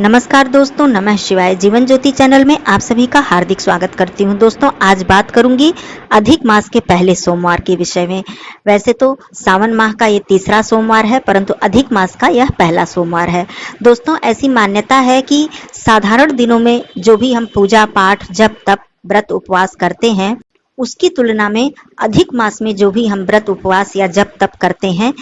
नमस्कार दोस्तों, नमः शिवाय। जीवन ज्योति चैनल में आप सभी का हार्दिक स्वागत करती हूं। दोस्तों, आज बात करूंगी अधिक मास के पहले सोमवार के विषय में। वैसे तो सावन माह का ये तीसरा सोमवार है, परंतु अधिक मास का यह पहला सोमवार है। दोस्तों, ऐसी मान्यता है कि साधारण दिनों में जो भी हम पूजा पाठ, जप तप, व्रत उपवास करते हैं, उसकी तुलना में अधिक मास में जो भी हम व्रत उपवास या जप तप करते हैं,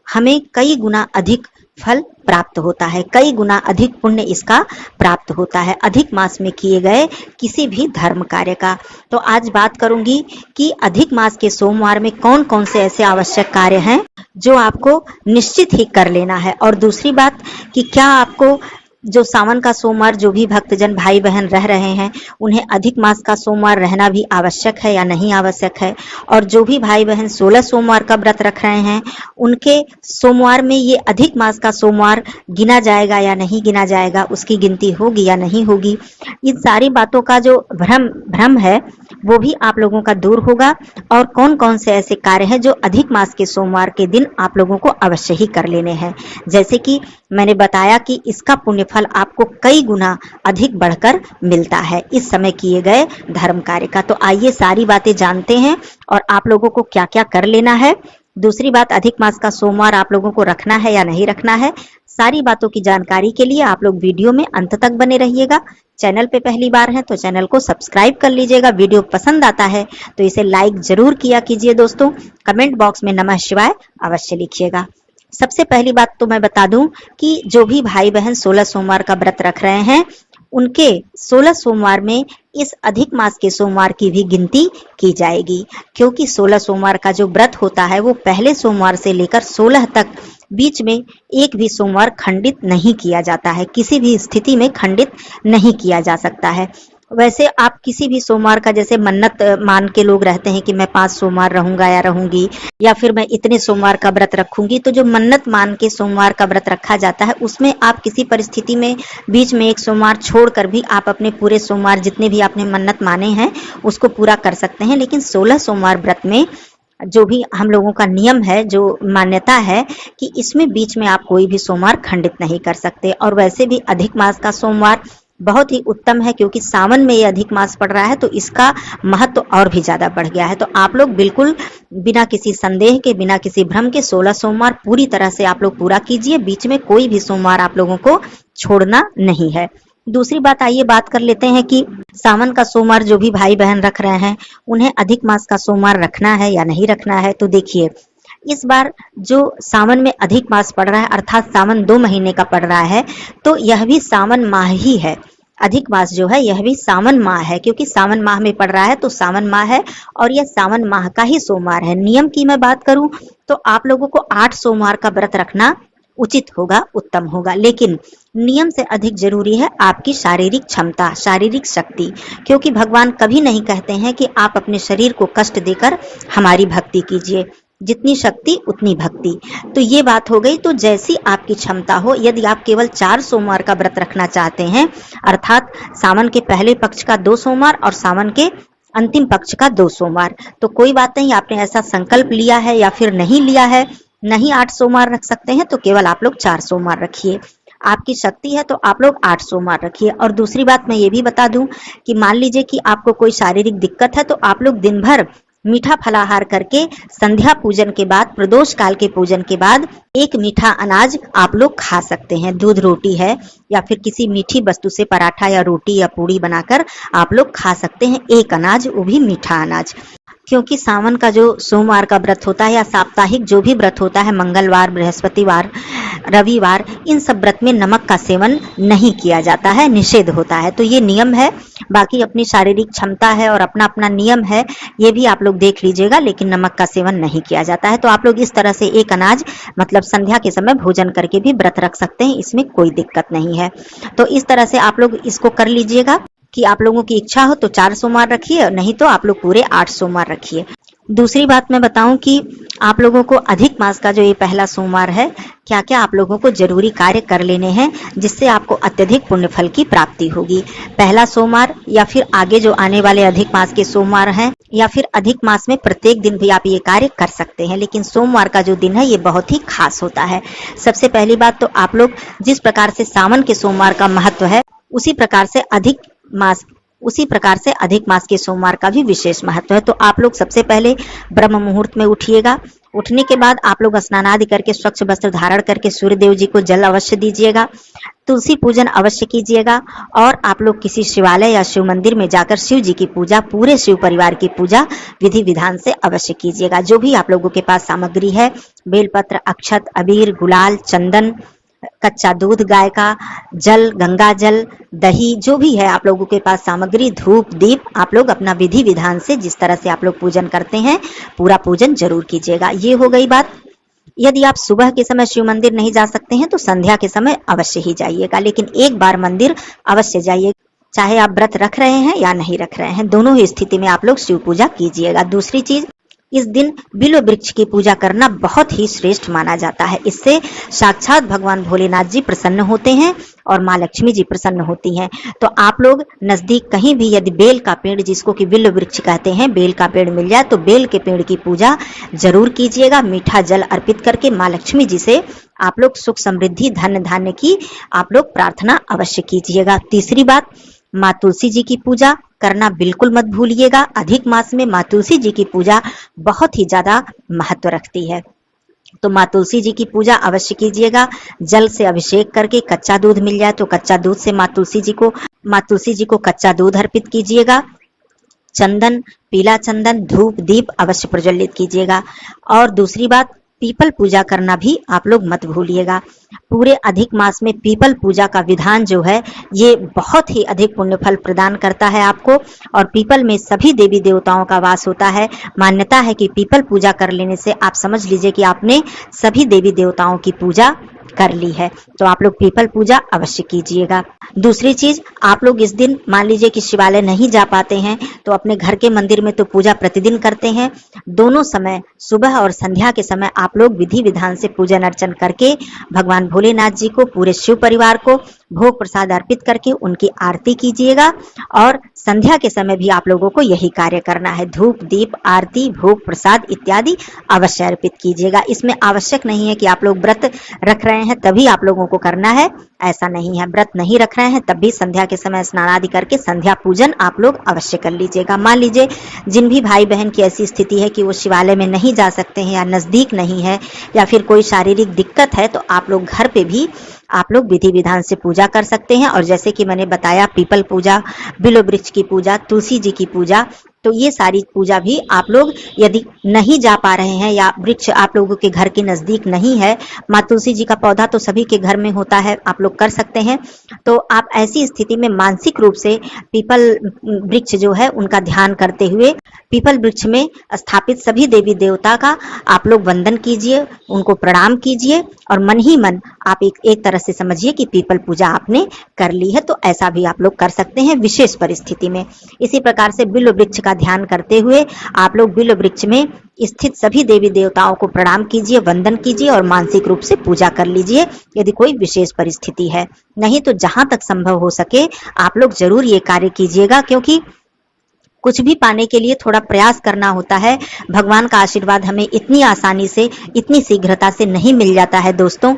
हमें कई गुना अधिक फल प्राप्त होता है, कई गुना अधिक पुण्य इसका प्राप्त होता है अधिक मास में किए गए किसी भी धर्म कार्य का। तो आज बात करूंगी कि अधिक मास के सोमवार में कौन कौन से ऐसे आवश्यक कार्य हैं जो आपको निश्चित ही कर लेना है। और दूसरी बात कि क्या आपको जो सावन का सोमवार जो भी भक्तजन भाई बहन रह रहे हैं, उन्हें अधिक मास का सोमवार रहना भी आवश्यक है या नहीं आवश्यक है। और जो भी भाई बहन 16 सोमवार का व्रत रख रहे हैं, उनके सोमवार में ये अधिक मास का सोमवार गिना जाएगा या नहीं गिना जाएगा, उसकी गिनती होगी या नहीं होगी। इन सारी बातों का जो भ्रम है वो भी आप लोगों का दूर होगा। और कौन कौन से ऐसे कार्य हैं जो अधिक मास के सोमवार के दिन आप लोगों को अवश्य ही कर लेने हैं। जैसे कि मैंने बताया कि इसका पुण्य फल आपको कई गुना अधिक बढ़कर मिलता है इस समय किए गए धर्म कार्य का। तो आइए सारी बातें जानते हैं और आप लोगों को क्या क्या कर लेना है। दूसरी बात, अधिक मास का सोमवार आप लोगों को रखना है या नहीं रखना है। सारी बातों की जानकारी के लिए आप लोग वीडियो में अंत तक बने रहिएगा। चैनल पे पहली बार हैं तो चैनल को सब्सक्राइब कर लीजिएगा। वीडियो पसंद आता है तो इसे लाइक जरूर किया कीजिए। दोस्तों, कमेंट बॉक्स में नमः शिवाय अवश्य लिखिएगा। सबसे पहली बात तो मैं बता दूं कि जो भी भाई बहन 16 सोमवार का व्रत रख रहे हैं, उनके 16 सोमवार में इस अधिक मास के सोमवार की भी गिनती की जाएगी। क्योंकि 16 सोमवार का जो व्रत होता है वो पहले सोमवार से लेकर 16 तक बीच में एक भी सोमवार खंडित नहीं किया जाता है, किसी भी स्थिति में खंडित नहीं किया जा सकता है। वैसे आप किसी भी सोमवार का, जैसे मन्नत मान के लोग रहते हैं कि मैं 5 सोमवार रहूंगा या रहूंगी, या फिर मैं इतने सोमवार का व्रत रखूंगी, तो जो मन्नत मान के सोमवार का व्रत रखा जाता है उसमें आप किसी परिस्थिति में बीच में एक सोमवार छोड़कर भी आप अपने पूरे सोमवार जितने भी आपने मन्नत माने हैं उसको पूरा कर सकते हैं। लेकिन 16 सोमवार व्रत में जो भी हम लोगों का नियम है, जो मान्यता है कि इसमें बीच में आप कोई भी सोमवार खंडित नहीं कर सकते। और वैसे भी अधिक मास का सोमवार बहुत ही उत्तम है, क्योंकि सावन में ये अधिक मास पड़ रहा है तो इसका महत्व और भी ज्यादा बढ़ गया है। तो आप लोग बिल्कुल बिना किसी संदेह के, बिना किसी भ्रम के 16 सोमवार पूरी तरह से आप लोग पूरा कीजिए। बीच में कोई भी सोमवार आप लोगों को छोड़ना नहीं है। दूसरी बात, आइए बात कर लेते हैं कि सावन का सोमवार जो भी भाई बहन रख रहे हैं, उन्हें अधिक मास का सोमवार रखना है या नहीं रखना है। तो देखिए, इस बार जो सावन में अधिक मास पड़ रहा है, अर्थात सावन 2 महीने का पड़ रहा है, तो यह भी सावन माह ही है। अधिक मास जो है यह भी सावन माह है, क्योंकि सावन माह में पड़ रहा है तो सावन माह है और यह सावन माह का ही सोमवार है। नियम की मैं बात करूं तो आप लोगों को 8 सोमवार का व्रत रखना उचित होगा, उत्तम होगा। लेकिन नियम से अधिक जरूरी है आपकी शारीरिक क्षमता, शारीरिक शक्ति। क्योंकि भगवान कभी नहीं कहते हैं कि आप अपने शरीर को कष्ट देकर हमारी भक्ति कीजिए, जितनी शक्ति उतनी भक्ति। तो ये बात हो गई। तो जैसी आपकी क्षमता हो, यदि आप केवल 4 सोमवार का व्रत रखना चाहते हैं, अर्थात सावन के पहले पक्ष का 2 सोमवार और सावन के अंतिम पक्ष का 2 सोमवार, तो कोई बात नहीं, आपने ऐसा संकल्प लिया है या फिर नहीं लिया है, नहीं 8 सोमवार रख सकते हैं तो केवल आप लोग 4 सोमवार रखिए। आपकी शक्ति है तो आप लोग 8 सोमवार रखिए। और दूसरी बात मैं ये भी बता दूं कि मान लीजिए कि आपको कोई शारीरिक दिक्कत है, तो आप लोग दिन भर मीठा फलाहार करके संध्या पूजन के बाद, प्रदोष काल के पूजन के बाद एक मीठा अनाज आप लोग खा सकते हैं। दूध रोटी है या फिर किसी मीठी वस्तु से पराठा या रोटी या पूड़ी बनाकर आप लोग खा सकते हैं, एक अनाज, वो भी मीठा अनाज। क्योंकि सावन का जो सोमवार का व्रत होता है या साप्ताहिक जो भी व्रत होता है, मंगलवार, बृहस्पतिवार, रविवार, इन सब व्रत में नमक का सेवन नहीं किया जाता है, निषेध होता है। तो ये नियम है। बाकी अपनी शारीरिक क्षमता है और अपना अपना नियम है, ये भी आप लोग देख लीजिएगा। लेकिन नमक का सेवन नहीं किया जाता है। तो आप लोग इस तरह से एक अनाज, मतलब संध्या के समय भोजन करके भी व्रत रख सकते हैं, इसमें कोई दिक्कत नहीं है। तो इस तरह से आप लोग इसको कर लीजिएगा कि आप लोगों की इच्छा हो तो 4 सोमवार रखिए, नहीं तो आप लोग पूरे 8 सोमवार रखिए। दूसरी बात मैं बताऊं कि आप लोगों को अधिक मास का जो ये पहला सोमवार है, क्या क्या आप लोगों को जरूरी कार्य कर लेने हैं जिससे आपको अत्यधिक पुण्य फल की प्राप्ति होगी। पहला सोमवार या फिर आगे जो आने वाले अधिक मास के सोमवार हैं, या फिर अधिक मास में प्रत्येक दिन भी आप ये कार्य कर सकते हैं, लेकिन सोमवार का जो दिन है ये बहुत ही खास होता है। सबसे पहली बात तो आप लोग जिस प्रकार से सावन के सोमवार का महत्व है, उसी प्रकार से अधिक मास के सोमवार का भी विशेष महत्व है। तो आप लोग सबसे पहले ब्रह्म मुहूर्त में उठिएगा। उठने के बाद आप लोग स्नान आदि करके स्वच्छ वस्त्र धारण करके सूर्य देव जी को जल अवश्य दीजिएगा, तुलसी पूजन अवश्य कीजिएगा, और आप लोग किसी शिवालय या शिव मंदिर में जाकर शिव जी की पूजा, पूरे शिव परिवार की पूजा विधि विधान से अवश्य कीजिएगा। जो भी आप लोगों के पास सामग्री है, बेलपत्र, अक्षत, अबीर, गुलाल, चंदन, कच्चा दूध, गाय का जल, गंगा जल, दही, जो भी है आप लोगों के पास सामग्री, धूप, दीप, आप लोग अपना विधि विधान से जिस तरह से आप लोग पूजन करते हैं पूरा पूजन जरूर कीजिएगा। ये हो गई बात। यदि आप सुबह के समय शिव मंदिर नहीं जा सकते हैं तो संध्या के समय अवश्य ही जाइएगा, लेकिन एक बार मंदिर अवश्य जाइए, चाहे आप व्रत रख रहे हैं या नहीं रख रहे हैं, दोनों ही स्थिति में आप लोग शिव पूजा कीजिएगा। दूसरी चीज, इस दिन बिल्व वृक्ष की पूजा करना बहुत ही श्रेष्ठ माना जाता है। इससे साक्षात भगवान भोलेनाथ जी प्रसन्न होते हैं और माँ लक्ष्मी जी प्रसन्न होती हैं। तो आप लोग नजदीक कहीं भी यदि बेल का पेड़, जिसको कि बिल्व वृक्ष कहते हैं, बेल का पेड़ मिल जाए तो बेल के पेड़ की पूजा जरूर कीजिएगा। मीठा जल अर्पित करके माँ लक्ष्मी जी से आप लोग सुख समृद्धि धन धान्य की आप लोग प्रार्थना अवश्य कीजिएगा। तीसरी बात, माँ तुलसी जी की पूजा करना बिल्कुल मत भूलिएगा। अधिक मास में माँ तुलसी जी की पूजा बहुत ही ज्यादा महत्व रखती है, तो माँ तुलसी जी की पूजा अवश्य कीजिएगा। जल से अभिषेक करके, कच्चा दूध मिल जाए तो कच्चा दूध से माँ तुलसी जी को कच्चा दूध अर्पित कीजिएगा। चंदन, पीला चंदन, धूप, दीप अवश्य प्रज्वलित कीजिएगा। और दूसरी बात, पीपल पूजा करना भी आप लोग मत भूलिएगा। पूरे अधिक मास में पीपल पूजा का विधान जो है ये बहुत ही अधिक पुण्य फल प्रदान करता है आपको, और पीपल में सभी देवी देवताओं का वास होता है। मान्यता है कि पीपल पूजा कर लेने से आप समझ लीजिए कि आपने सभी देवी देवताओं की पूजा कर ली है, तो आप लोग पीपल पूजा अवश्य कीजिएगा। दूसरी चीज, आप लोग इस दिन मान लीजिए कि शिवालय नहीं जा पाते हैं तो अपने घर के मंदिर में तो पूजा प्रतिदिन करते हैं। दोनों समय, सुबह और संध्या के समय आप लोग विधि विधान से पूजन अर्चन करके भगवान भोलेनाथ जी को, पूरे शिव परिवार को भोग प्रसाद अर्पित करके उनकी आरती कीजिएगा। और संध्या के समय भी आप लोगों को यही कार्य करना है। धूप, दीप, आरती, भोग प्रसाद इत्यादि अवश्य अर्पित कीजिएगा। इसमें आवश्यक नहीं है कि आप लोग व्रत रख रहे हैं तभी आप लोगों को करना है, ऐसा नहीं है। व्रत नहीं रख रहे हैं तब भी संध्या के समय स्नान आदि करके संध्या पूजन आप लोग अवश्य कर लीजिएगा। मान लीजिए जिन भी भाई बहन की ऐसी स्थिति है कि वो शिवालय में नहीं जा सकते हैं, या नजदीक नहीं है, या फिर कोई शारीरिक दिक्कत है, तो आप लोग घर पे भी आप लोग विधि विधान से पूजा कर सकते हैं। और जैसे कि मैंने बताया, पीपल पूजा, बिल्व वृक्ष की पूजा, तुलसी जी की पूजा, तो ये सारी पूजा भी आप लोग यदि नहीं जा पा रहे हैं या वृक्ष आप लोगों के घर के नजदीक नहीं है, माँ तुलसी जी का पौधा तो सभी के घर में होता है, आप लोग कर सकते हैं। तो आप ऐसी स्थिति में मानसिक रूप से पीपल वृक्ष जो है उनका ध्यान करते हुए पीपल वृक्ष में स्थापित सभी देवी देवता का आप लोग वंदन कीजिए, उनको प्रणाम कीजिए, और मन ही मन आप एक तरह से समझिए कि पीपल पूजा आपने कर ली है। तो ऐसा भी आप लोग कर सकते हैं विशेष परिस्थिति में। इसी प्रकार से बिल्व वृक्ष का ध्यान करते हुए आप लोग बिल्व वृक्ष में स्थित सभी देवी देवताओं को प्रणाम कीजिए, वंदन कीजिए और मानसिक रूप से पूजा कर लीजिए यदि कोई विशेष परिस्थिति है। नहीं तो जहां तक संभव हो सके आप लोग जरूर ये कार्य कीजिएगा, क्योंकि कुछ भी पाने के लिए थोड़ा प्रयास करना होता है। भगवान का आशीर्वाद हमें इतनी आसानी से, इतनी शीघ्रता से नहीं मिल जाता है दोस्तों,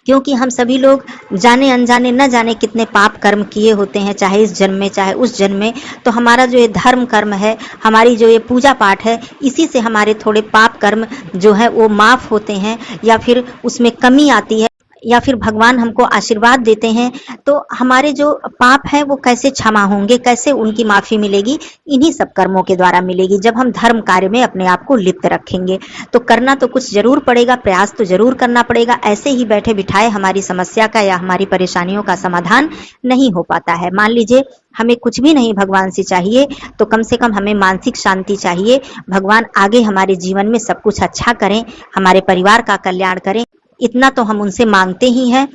क्योंकि हम सभी लोग जाने अनजाने न जाने कितने पाप कर्म किए होते हैं, चाहे इस जन्म में चाहे उस जन्म में। तो हमारा जो ये धर्म कर्म है, हमारी जो ये पूजा पाठ है, इसी से हमारे थोड़े पाप कर्म जो है वो माफ होते हैं, या फिर उसमें कमी आती है, या फिर भगवान हमको आशीर्वाद देते हैं तो हमारे जो पाप हैं वो कैसे क्षमा होंगे, कैसे उनकी माफी मिलेगी? इन्हीं सब कर्मों के द्वारा मिलेगी, जब हम धर्म कार्य में अपने आप को लिप्त रखेंगे। तो करना तो कुछ जरूर पड़ेगा, प्रयास तो जरूर करना पड़ेगा। ऐसे ही बैठे बिठाए हमारी समस्या का या हमारी परेशानियों का समाधान नहीं हो पाता है। मान लीजिए हमें कुछ भी नहीं भगवान से चाहिए, तो कम से कम हमें मानसिक शांति चाहिए। भगवान आगे हमारे जीवन में सब कुछ अच्छा करें, हमारे परिवार का कल्याण करें, इतना तो हम उनसे मांगते ही हैं।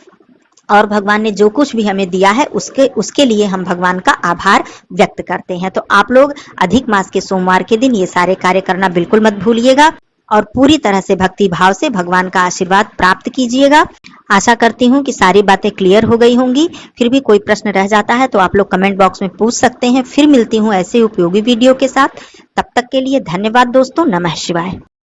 और भगवान ने जो कुछ भी हमें दिया है उसके लिए हम भगवान का आभार व्यक्त करते हैं। तो आप लोग अधिक मास के सोमवार के दिन ये सारे कार्य करना बिल्कुल मत भूलिएगा और पूरी तरह से भक्ति भाव से भगवान का आशीर्वाद प्राप्त कीजिएगा। आशा करती हूँ कि सारी बातें क्लियर हो गई होंगी। फिर भी कोई प्रश्न रह जाता है तो आप लोग कमेंट बॉक्स में पूछ सकते हैं। फिर मिलती हूँ ऐसे उपयोगी वीडियो के साथ। तब तक के लिए धन्यवाद दोस्तों। नमः शिवाय।